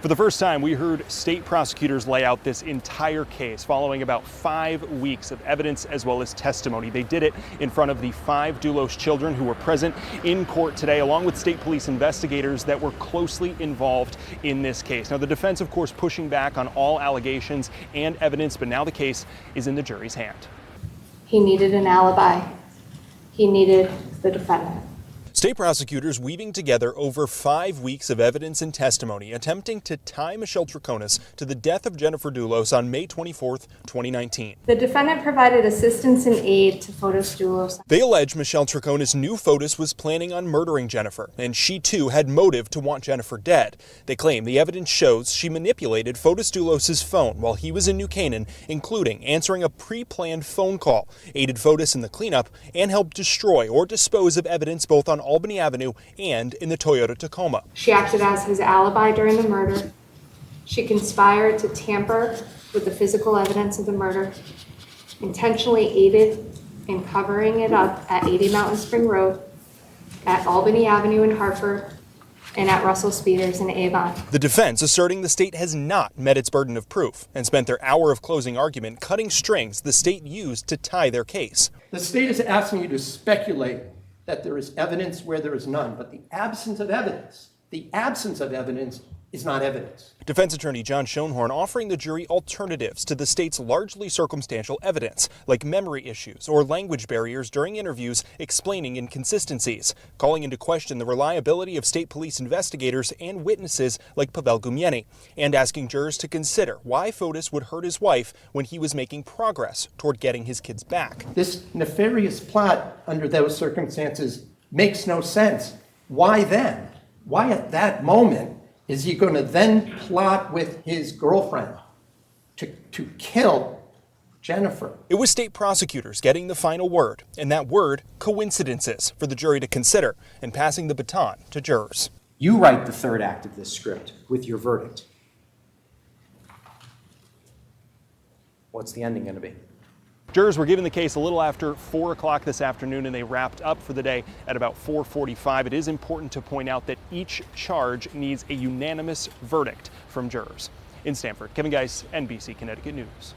For the first time, we heard state prosecutors lay out this entire case following about 5 weeks of evidence as well as testimony. They did it in front of the 5 Doulos children who were present in court today, along with state police investigators that were closely involved in this case. Now, the defense, of course, pushing back on all allegations and evidence, but now the case is in the jury's hand. He needed an alibi. He needed the defendant. State prosecutors weaving together over 5 weeks of evidence and testimony, attempting to tie Michelle Troconis to the death of Jennifer Doulos on May 24, 2019. The defendant provided assistance and aid to Fotis Doulos. They allege Michelle Troconis knew Fotis was planning on murdering Jennifer, and she too had motive to want Jennifer dead. They claim the evidence shows she manipulated Fotis Doulos' phone while he was in New Canaan, including answering a pre-planned phone call, aided Fotis in the cleanup, and helped destroy or dispose of evidence both on Albany Avenue and in the Toyota Tacoma. She acted as his alibi during the murder. She conspired to tamper with the physical evidence of the murder, intentionally aided in covering it up at 80 Mountain Spring Road, at Albany Avenue in Hartford, and at Russell Speeders in Avon. The defense asserting the state has not met its burden of proof and spent their hour of closing argument cutting strings the state used to tie their case. The state is asking you to speculate that there is evidence where there is none, but the absence of evidence is not evidence. Defense attorney John Schoenhorn offering the jury alternatives to the state's largely circumstantial evidence, like memory issues or language barriers during interviews explaining inconsistencies, calling into question the reliability of state police investigators and witnesses like Pavel Gumieni, and asking jurors to consider why Fotis would hurt his wife when he was making progress toward getting his kids back. This nefarious plot under those circumstances makes no sense. Why then? Why at that moment is he going to then plot with his girlfriend to kill Jennifer? It was state prosecutors getting the final word, and that word, coincidences, for the jury to consider, and passing the baton to jurors. You write the third act of this script with your verdict. What's the ending going to be? Jurors were given the case a little after 4 o'clock this afternoon, and they wrapped up for the day at about 4:45. It is important to point out that each charge needs a unanimous verdict from jurors. In Stamford, Kevin Geis, NBC Connecticut News.